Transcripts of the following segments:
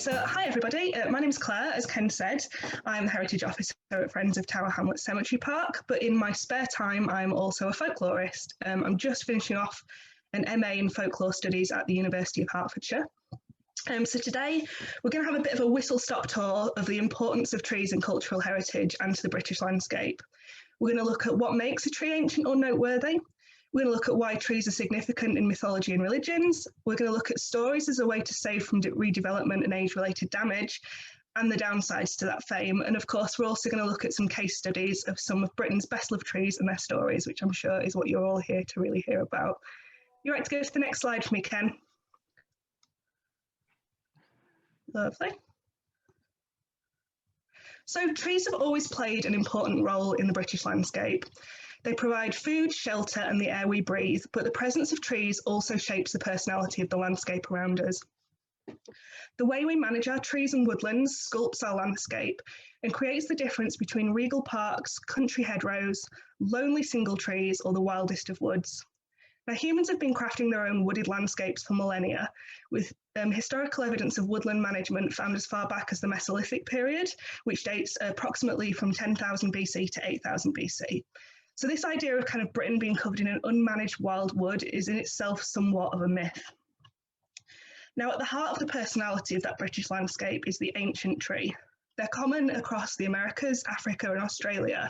Hi everybody, my name's Claire, as Ken said. I'm the Heritage Officer at Friends of Tower Hamlets Cemetery Park, but in my spare time I'm also a folklorist. I'm just finishing off an MA in Folklore Studies at the University of Hertfordshire. So today we're going to have a bit of a whistle-stop tour of the importance of trees and cultural heritage and to the British landscape. We're going to look at what makes a tree ancient or noteworthy. We're going to look at why trees are significant in mythology and religions. We're going to look at stories as a way to save from redevelopment and age-related damage and the downsides to that fame. And of course, we're also going to look at some case studies of some of Britain's best-loved trees and their stories, which I'm sure is what you're all here to really hear about. You're right to go to the next slide for me, Ken. Lovely. So trees have always played an important role in the British landscape. They provide food, shelter, and the air we breathe, but the presence of trees also shapes the personality of the landscape around us. The way we manage our trees and woodlands sculpts our landscape and creates the difference between regal parks, country hedgerows, lonely single trees, or the wildest of woods. Now, humans have been crafting their own wooded landscapes for millennia, with historical evidence of woodland management found as far back as the Mesolithic period, which dates approximately from 10,000 BC to 8,000 BC. So this idea of kind of Britain being covered in an unmanaged wild wood is in itself somewhat of a myth. Now, at the heart of the personality of that British landscape is the ancient tree. They're common across the Americas, Africa, and Australia,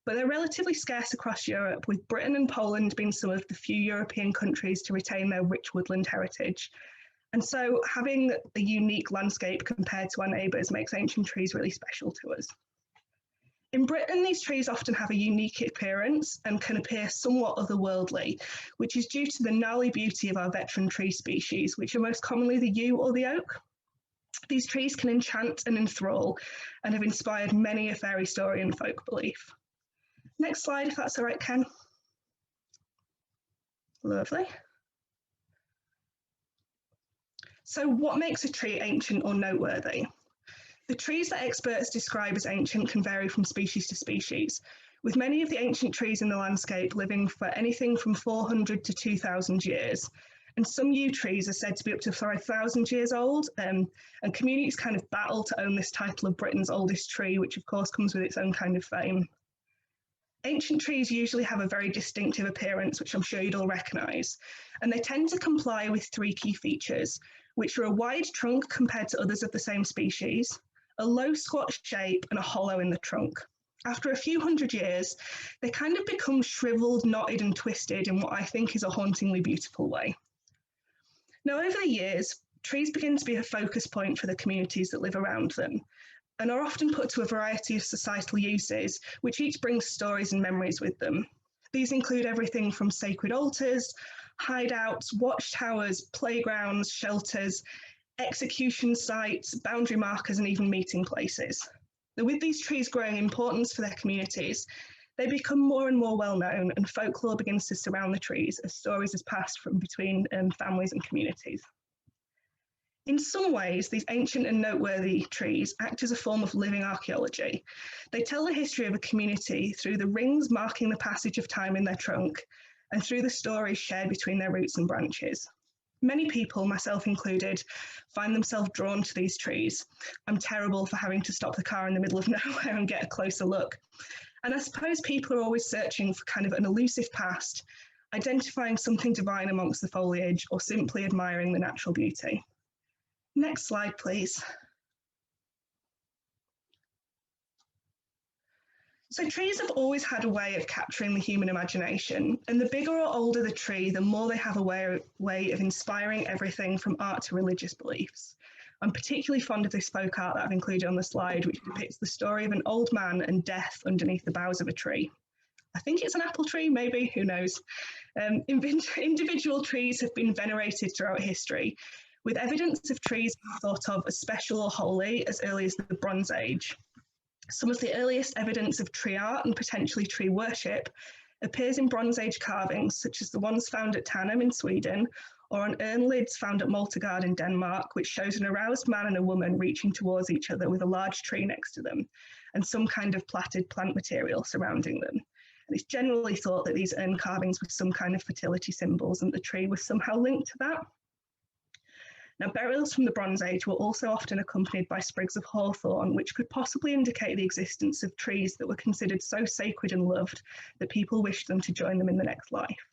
but they're relatively scarce across Europe, with Britain and Poland being some of the few European countries to retain their rich woodland heritage. And so having a unique landscape compared to our neighbours makes ancient trees really special to us. In Britain, these trees often have a unique appearance and can appear somewhat otherworldly, which is due to the gnarly beauty of our veteran tree species, which are most commonly the yew or the oak. These trees can enchant and enthrall and have inspired many a fairy story and folk belief. Next slide, if that's all right, Ken. Lovely. So what makes a tree ancient or noteworthy? The trees that experts describe as ancient can vary from species to species, with many of the ancient trees in the landscape living for anything from 400 to 2,000 years. And some yew trees are said to be up to 5,000 years old, and communities kind of battle to own this title of Britain's oldest tree, which of course comes with its own kind of fame. Ancient trees usually have a very distinctive appearance, which I'm sure you'd all recognise, and they tend to comply with three key features, which are a wide trunk compared to others of the same species, a low squat shape, and a hollow in the trunk. After a few hundred years, they kind of become shriveled, knotted, and twisted in what I think is a hauntingly beautiful way. Now, over the years, trees begin to be a focus point for the communities that live around them, and are often put to a variety of societal uses, which each brings stories and memories with them. These include everything from sacred altars, hideouts, watchtowers, playgrounds, shelters, execution sites, boundary markers, and even meeting places. Now, with these trees growing in importance for their communities, they become more and more well known, and folklore begins to surround the trees as stories are passed from between families and communities. In some ways, these ancient and noteworthy trees act as a form of living archaeology. They tell the history of a community through the rings marking the passage of time in their trunk and through the stories shared between their roots and branches. Many people, myself included, find themselves drawn to these trees. I'm terrible for having to stop the car in the middle of nowhere and get a closer look. And I suppose people are always searching for kind of an elusive past, identifying something divine amongst the foliage, or simply admiring the natural beauty. Next slide, please. So trees have always had a way of capturing the human imagination, and the bigger or older the tree, the more they have a way of inspiring everything from art to religious beliefs. I'm particularly fond of this folk art that I've included on the slide, which depicts the story of an old man and death underneath the boughs of a tree. I think it's an apple tree, maybe, who knows. Individual trees have been venerated throughout history, with evidence of trees thought of as special or holy as early as the Bronze Age. Some of the earliest evidence of tree art and potentially tree worship appears in Bronze Age carvings, such as the ones found at Tanum in Sweden, or on urn lids found at Maltegard in Denmark, which shows an aroused man and a woman reaching towards each other with a large tree next to them, and some kind of plaited plant material surrounding them. And it's generally thought that these urn carvings were some kind of fertility symbols, and the tree was somehow linked to that. Now, burials from the Bronze Age were also often accompanied by sprigs of hawthorn, which could possibly indicate the existence of trees that were considered so sacred and loved that people wished them to join them in the next life.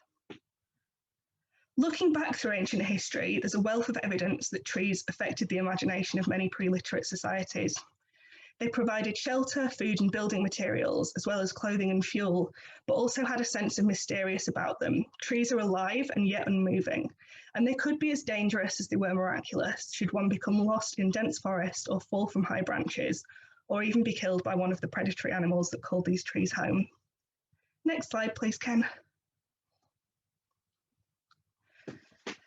Looking back through ancient history, there's a wealth of evidence that trees affected the imagination of many pre-literate societies. They provided shelter, food and building materials, as well as clothing and fuel, but also had a sense of mysterious about them. Trees are alive and yet unmoving, and they could be as dangerous as they were miraculous should one become lost in dense forest or fall from high branches, or even be killed by one of the predatory animals that called these trees home. Next slide, please, Ken.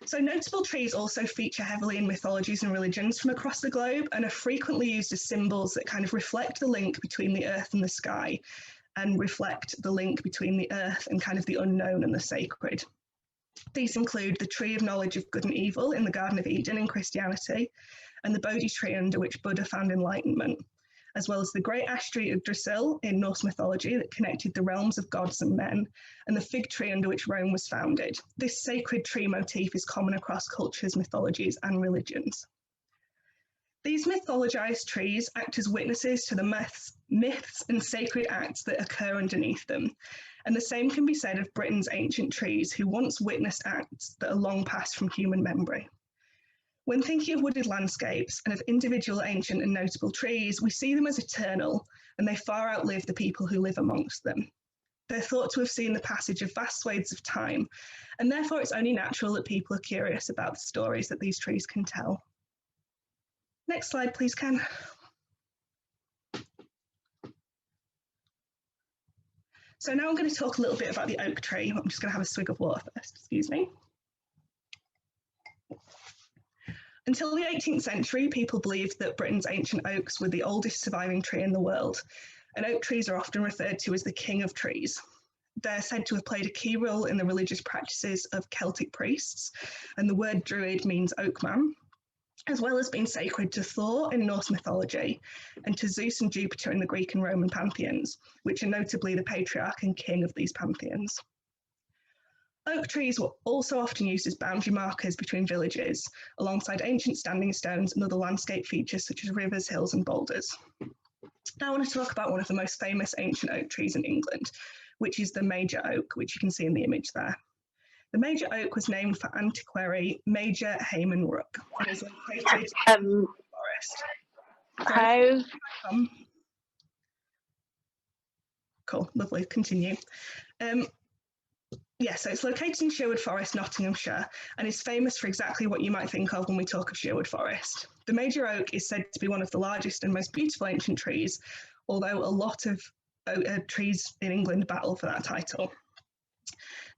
So notable trees also feature heavily in mythologies and religions from across the globe and are frequently used as symbols that kind of reflect the link between the earth and the sky and reflect the link between the earth and kind of the unknown and the sacred. These include the tree of knowledge of good and evil in the Garden of Eden in Christianity and the Bodhi tree under which Buddha found enlightenment, as well as the great ash tree Yggdrasil in Norse mythology that connected the realms of gods and men, and the fig tree under which Rome was founded. This sacred tree motif is common across cultures, mythologies, and religions. These mythologized trees act as witnesses to the myths and sacred acts that occur underneath them. And the same can be said of Britain's ancient trees, who once witnessed acts that are long past from human memory. When thinking of wooded landscapes and of individual ancient and notable trees, we see them as eternal, and they far outlive the people who live amongst them. They're thought to have seen the passage of vast swathes of time, and therefore it's only natural that people are curious about the stories that these trees can tell. Next slide, please, Ken. So now I'm going to talk a little bit about the oak tree. I'm just going to have a swig of water first, excuse me. Until the 18th century, people believed that Britain's ancient oaks were the oldest surviving tree in the world, and oak trees are often referred to as the king of trees. They're said to have played a key role in the religious practices of Celtic priests, and the word druid means oak man, as well as being sacred to Thor in Norse mythology, and to Zeus and Jupiter in the Greek and Roman pantheons, which are notably the patriarch and king of these pantheons. Oak trees were also often used as boundary markers between villages, alongside ancient standing stones and other landscape features such as rivers, hills and boulders. Now I want to talk about one of the most famous ancient oak trees in England, which is the Major Oak, which you can see in the image there. The Major Oak was named for antiquary Major Hayman Rook and is located in the forest. Cool, lovely, continue. So it's located in Sherwood Forest, Nottinghamshire, and is famous for exactly what you might think of when we talk of Sherwood Forest. The Major Oak is said to be one of the largest and most beautiful ancient trees, although a lot of trees in England battle for that title.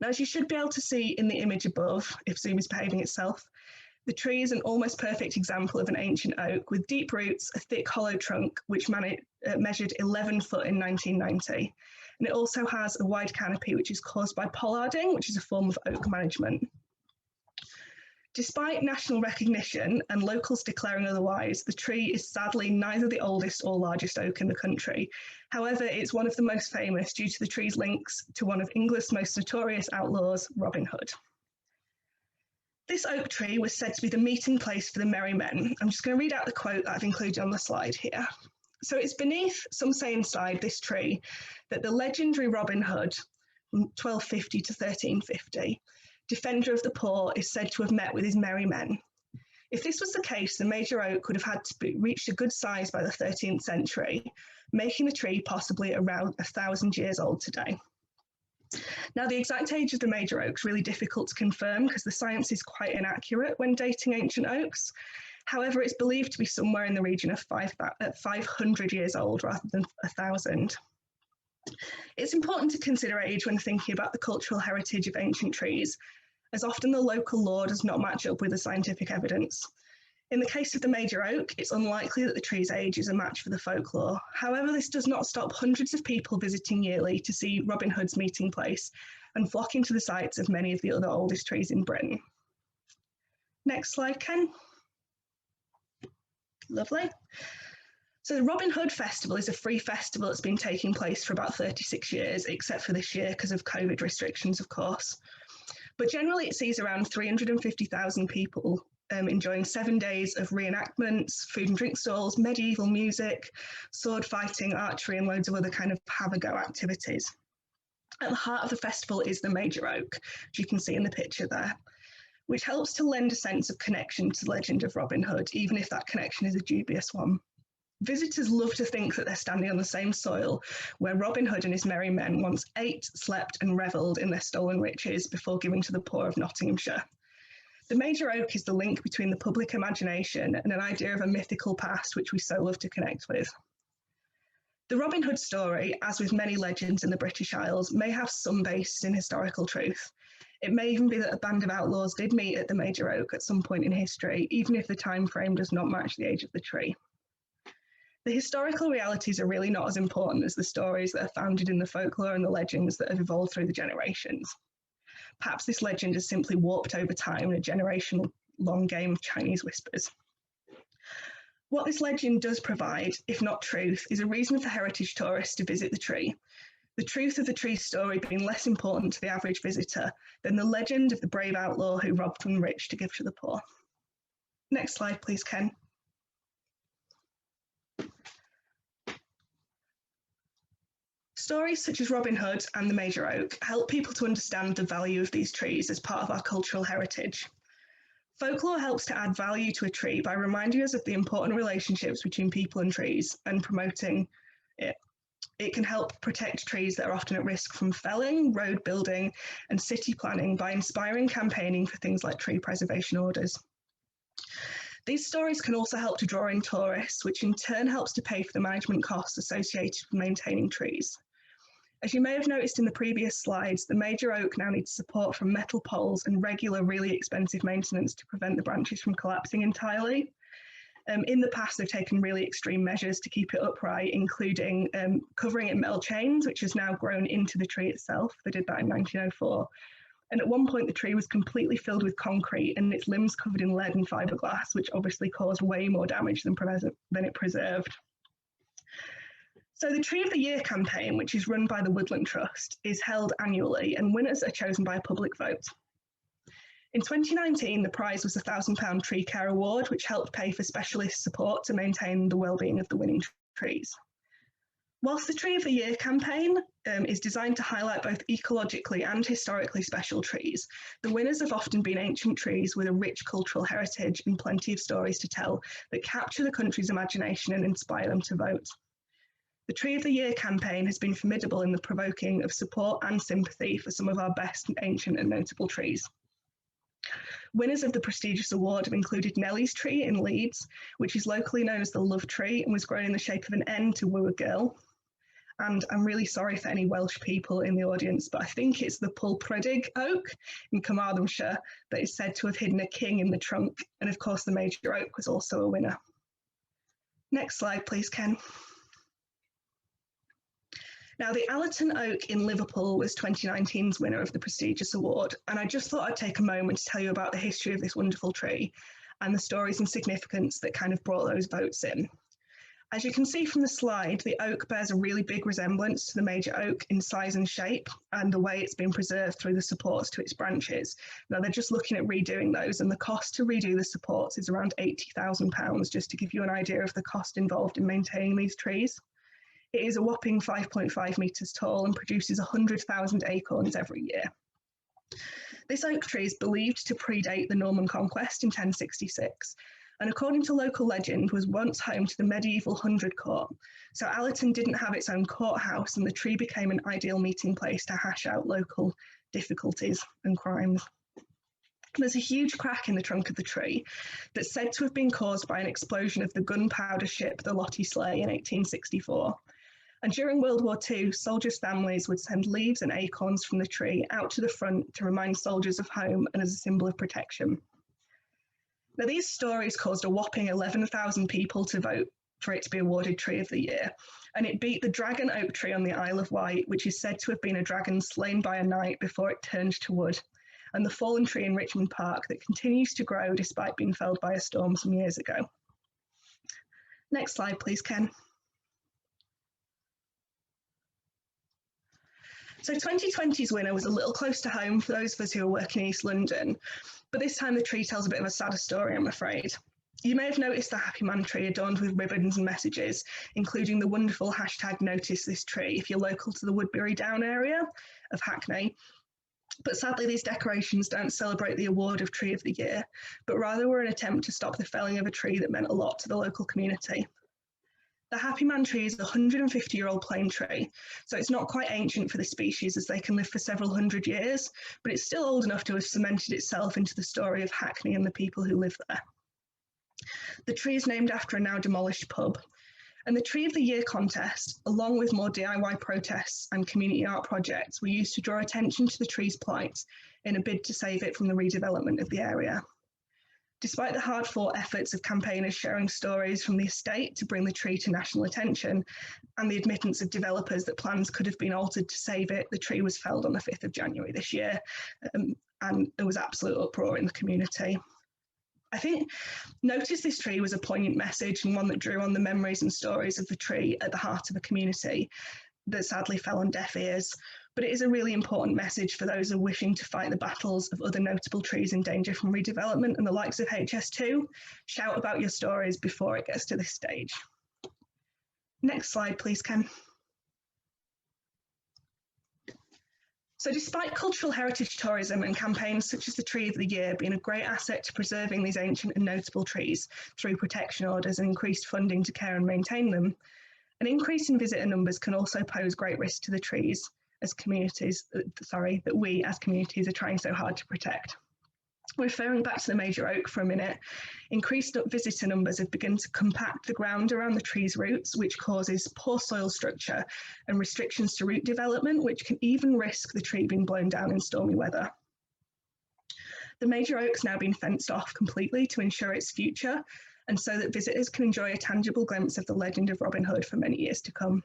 Now, as you should be able to see in the image above, if Zoom is behaving itself, the tree is an almost perfect example of an ancient oak with deep roots, a thick hollow trunk, which measured 11 foot in 1990. And it also has a wide canopy, which is caused by pollarding, which is a form of oak management. Despite national recognition and locals declaring otherwise, the tree is sadly neither the oldest or largest oak in the country. However, it's one of the most famous due to the tree's links to one of England's most notorious outlaws, Robin Hood. This oak tree was said to be the meeting place for the merry men. I'm just going to read out the quote that I've included on the slide here. So it's beneath, some say inside, this tree that the legendary Robin Hood, from 1250 to 1350, defender of the poor, is said to have met with his merry men. If this was the case, the Major Oak would have had to be reached a good size by the 13th century, making the tree possibly around 1,000 years old today. Now, the exact age of the Major Oak is really difficult to confirm because the science is quite inaccurate when dating ancient oaks. However, it's believed to be somewhere in the region of 500 years old rather than 1,000. It's important to consider age when thinking about the cultural heritage of ancient trees, as often the local lore does not match up with the scientific evidence. In the case of the Major Oak, it's unlikely that the tree's age is a match for the folklore. However, this does not stop hundreds of people visiting yearly to see Robin Hood's meeting place and flocking to the sites of many of the other oldest trees in Britain. Next slide, Ken. Lovely. So the Robin Hood Festival is a free festival that's been taking place for about 36 years, except for this year because of COVID restrictions, of course. But generally it sees around 350,000 people enjoying 7 days of reenactments, food and drink stalls, medieval music, sword fighting, archery, and loads of other kind of have-a-go activities. At the heart of the festival is the major oak, which you can see in the picture there, which helps to lend a sense of connection to the legend of Robin Hood, even if that connection is a dubious one. Visitors love to think that they're standing on the same soil where Robin Hood and his merry men once ate, slept, and revelled in their stolen riches before giving to the poor of Nottinghamshire. The major oak is the link between the public imagination and an idea of a mythical past which we so love to connect with. The Robin Hood story, as with many legends in the British Isles, may have some basis in historical truth. It may even be that a band of outlaws did meet at the major oak at some point in history, even if the time frame does not match the age of the tree. The historical realities are really not as important as the stories that are founded in the folklore and the legends that have evolved through the generations. Perhaps this legend has simply warped over time in a generation-long game of Chinese whispers. What this legend does provide, if not truth, is a reason for heritage tourists to visit the tree. The truth of the tree's story being less important to the average visitor than the legend of the brave outlaw who robbed from the rich to give to the poor. Next slide, please, Ken. Stories such as Robin Hood and the Major Oak help people to understand the value of these trees as part of our cultural heritage. Folklore helps to add value to a tree by reminding us of the important relationships between people and trees and promoting it. It can help protect trees that are often at risk from felling, road building, and city planning by inspiring campaigning for things like tree preservation orders. These stories can also help to draw in tourists, which in turn helps to pay for the management costs associated with maintaining trees. As you may have noticed in the previous slides, the major oak now needs support from metal poles and regular, really expensive maintenance to prevent the branches from collapsing entirely. In the past, they've taken really extreme measures to keep it upright, including covering it in metal chains, which has now grown into the tree itself. They did that in 1904. And at one point, the tree was completely filled with concrete and its limbs covered in lead and fiberglass, which obviously caused way more damage than it preserved. So the Tree of the Year campaign, which is run by the Woodland Trust, is held annually and winners are chosen by a public vote. In 2019, the prize was a £1,000 Tree Care Award, which helped pay for specialist support to maintain the well-being of the winning trees. Whilst the Tree of the Year campaign is designed to highlight both ecologically and historically special trees, the winners have often been ancient trees with a rich cultural heritage and plenty of stories to tell that capture the country's imagination and inspire them to vote. The Tree of the Year campaign has been formidable in the provoking of support and sympathy for some of our best ancient and notable trees. Winners of the prestigious award have included Nellie's tree in Leeds, which is locally known as the Love Tree and was grown in the shape of an N to woo a girl. And I'm really sorry for any Welsh people in the audience, but I think it's the Pwllpredig oak in Carmarthenshire that is said to have hidden a king in the trunk. And of course, the major oak was also a winner. Next slide, please, Ken. Now, the Allerton Oak in Liverpool was 2019's winner of the prestigious award, and I just thought I'd take a moment to tell you about the history of this wonderful tree and the stories and significance that kind of brought those votes in. As you can see from the slide, the oak bears a really big resemblance to the major oak in size and shape and the way it's been preserved through the supports to its branches. Now, they're just looking at redoing those, and the cost to redo the supports is around £80,000, just to give you an idea of the cost involved in maintaining these trees. It is a whopping 5.5 metres tall and produces 100,000 acorns every year. This oak tree is believed to predate the Norman conquest in 1066, and according to local legend, was once home to the medieval 100 Court. So Allerton didn't have its own courthouse, and the tree became an ideal meeting place to hash out local difficulties and crimes. There's a huge crack in the trunk of the tree that's said to have been caused by an explosion of the gunpowder ship, the Lottie Sleigh, in 1864. And during World War II, soldiers' families would send leaves and acorns from the tree out to the front to remind soldiers of home and as a symbol of protection. Now, these stories caused a whopping 11,000 people to vote for it to be awarded Tree of the Year, and it beat the dragon oak tree on the Isle of Wight, which is said to have been a dragon slain by a knight before it turned to wood, and the fallen tree in Richmond Park that continues to grow despite being felled by a storm some years ago. Next slide, please, Ken. So 2020's winner was a little close to home for those of us who are working in East London. But this time the tree tells a bit of a sadder story, I'm afraid. You may have noticed the Happy Man tree adorned with ribbons and messages, including the wonderful hashtag Notice This Tree if you're local to the Woodbury Down area of Hackney. But sadly, these decorations don't celebrate the award of Tree of the Year, but rather were an attempt to stop the felling of a tree that meant a lot to the local community. The Happy Man tree is a 150-year-old plane tree, so it's not quite ancient for the species as they can live for several hundred years, but it's still old enough to have cemented itself into the story of Hackney and the people who live there. The tree is named after a now demolished pub, and the Tree of the Year contest, along with more DIY protests and community art projects, were used to draw attention to the tree's plight in a bid to save it from the redevelopment of the area. Despite the hard-fought efforts of campaigners sharing stories from the estate to bring the tree to national attention, and the admittance of developers that plans could have been altered to save it, the tree was felled on the 5th of January this year, and there was absolute uproar in the community. I think Notice This Tree was a poignant message and one that drew on the memories and stories of the tree at the heart of a community that sadly fell on deaf ears. But it is a really important message for those who are wishing to fight the battles of other notable trees in danger from redevelopment and the likes of HS2. Shout about your stories before it gets to this stage. Next slide, please, Ken. So despite cultural heritage tourism and campaigns such as the Tree of the Year being a great asset to preserving these ancient and notable trees through protection orders and increased funding to care and maintain them, an increase in visitor numbers can also pose great risk to the trees as communities, that we as communities are trying so hard to protect. Referring back to the major oak for a minute, increased visitor numbers have begun to compact the ground around the tree's roots, which causes poor soil structure and restrictions to root development, which can even risk the tree being blown down in stormy weather. The major oak's now been fenced off completely to ensure its future, and so that visitors can enjoy a tangible glimpse of the legend of Robin Hood for many years to come.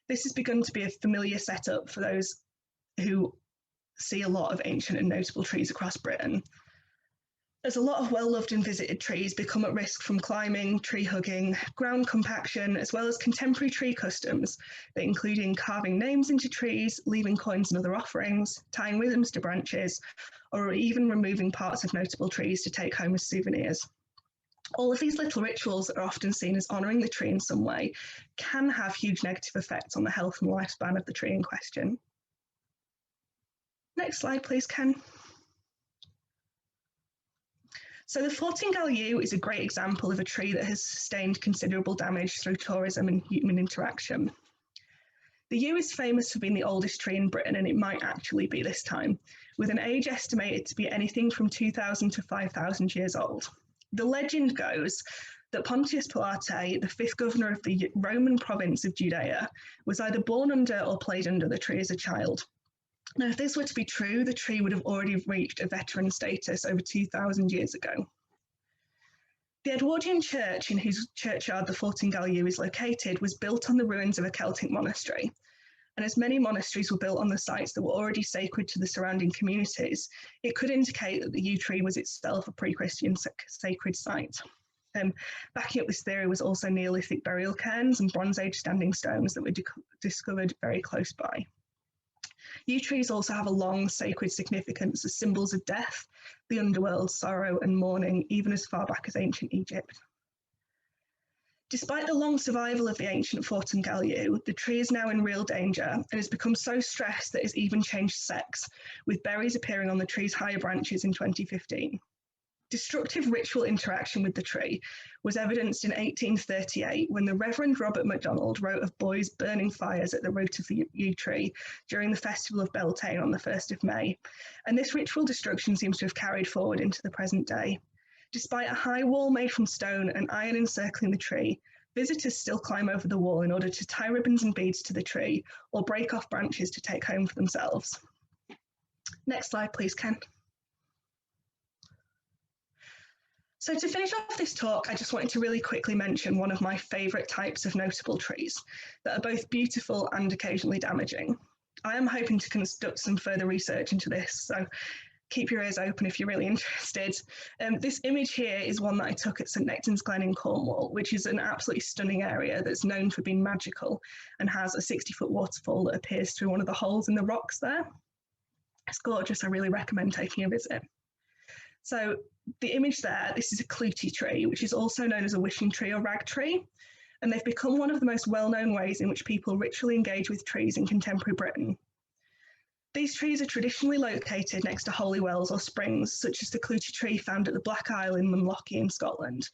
This has begun to be a familiar setup for those who see a lot of ancient and notable trees across Britain. As a lot of well-loved and visited trees become at risk from climbing, tree hugging, ground compaction, as well as contemporary tree customs, that including carving names into trees, leaving coins and other offerings, tying rhythms to branches, or even removing parts of notable trees to take home as souvenirs. All of these little rituals that are often seen as honouring the tree in some way can have huge negative effects on the health and lifespan of the tree in question. Next slide, please, Ken. So the Floating Galu is a great example of a tree that has sustained considerable damage through tourism and human interaction. The yew is famous for being the oldest tree in Britain, and it might actually be this time, with an age estimated to be anything from 2,000 to 5,000 years old. The legend goes that Pontius Pilate, the 5th governor of the Roman province of Judea, was either born under or played under the tree as a child. Now, if this were to be true, the tree would have already reached a veteran status over 2,000 years ago. The Edwardian church in whose churchyard the Floating Galu is located was built on the ruins of a Celtic monastery. And as many monasteries were built on the sites that were already sacred to the surrounding communities, it could indicate that the yew tree was itself a pre-Christian sacred site. Backing up this theory was also Neolithic burial cairns and Bronze Age standing stones that were discovered very close by. Yew trees also have a long sacred significance as symbols of death, the underworld, sorrow and mourning, even as far back as ancient Egypt. Despite the long survival of the ancient Floating Galu, the tree is now in real danger and has become so stressed that it's even changed sex, with berries appearing on the tree's higher branches in 2015. Destructive ritual interaction with the tree was evidenced in 1838 when the Reverend Robert MacDonald wrote of boys burning fires at the root of the yew tree during the festival of Beltane on the 1st of May, and this ritual destruction seems to have carried forward into the present day. Despite a high wall made from stone and iron encircling the tree, visitors still climb over the wall in order to tie ribbons and beads to the tree or break off branches to take home for themselves. Next slide, please, Ken. So to finish off this talk, I just wanted to really quickly mention one of my favourite types of notable trees that are both beautiful and occasionally damaging. I am hoping to conduct some further research into this, so keep your ears open if you're really interested. This image here is one that I took at St Nectan's Glen in Cornwall, which is an absolutely stunning area that's known for being magical and has a 60-foot waterfall that appears through one of the holes in the rocks there. It's gorgeous, I really recommend taking a visit. So the image there, this is a Clute tree, which is also known as a wishing tree or rag tree. And they've become one of the most well-known ways in which people ritually engage with trees in contemporary Britain. These trees are traditionally located next to holy wells or springs, such as the Clute tree found at the Black Isle in Munlochy in Scotland.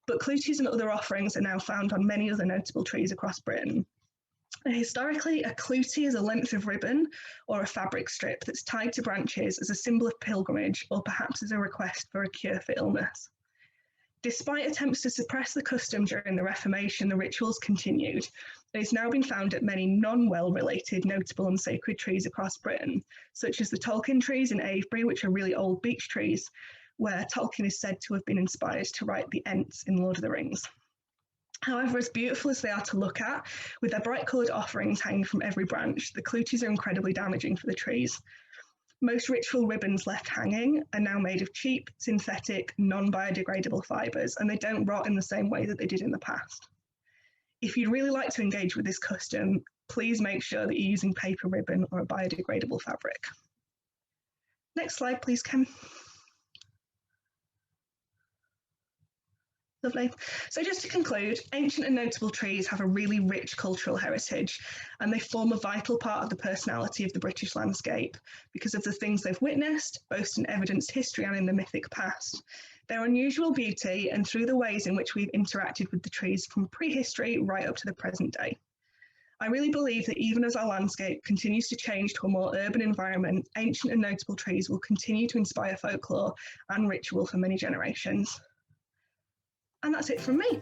But Clutes and other offerings are now found on many other notable trees across Britain. And historically, a Clute is a length of ribbon or a fabric strip that's tied to branches as a symbol of pilgrimage or perhaps as a request for a cure for illness. Despite attempts to suppress the custom during the Reformation, the rituals continued. It's now been found at many non-well related notable and sacred trees across Britain, such as the Tolkien trees in Avebury, which are really old beech trees, where Tolkien is said to have been inspired to write the Ents in Lord of the Rings. However, as beautiful as they are to look at, with their bright coloured offerings hanging from every branch, the Clutes are incredibly damaging for the trees. Most ritual ribbons left hanging are now made of cheap, synthetic, non-biodegradable fibres, and they don't rot in the same way that they did in the past. If you'd really like to engage with this custom, please make sure that you're using paper ribbon or a biodegradable fabric. Next slide, please, Kim. Lovely. So just to conclude, ancient and notable trees have a really rich cultural heritage, and they form a vital part of the personality of the British landscape because of the things they've witnessed, both in evidenced history and in the mythic past. Their unusual beauty and through the ways in which we've interacted with the trees from prehistory right up to the present day. I really believe that even as our landscape continues to change to a more urban environment, ancient and notable trees will continue to inspire folklore and ritual for many generations. And that's it from me.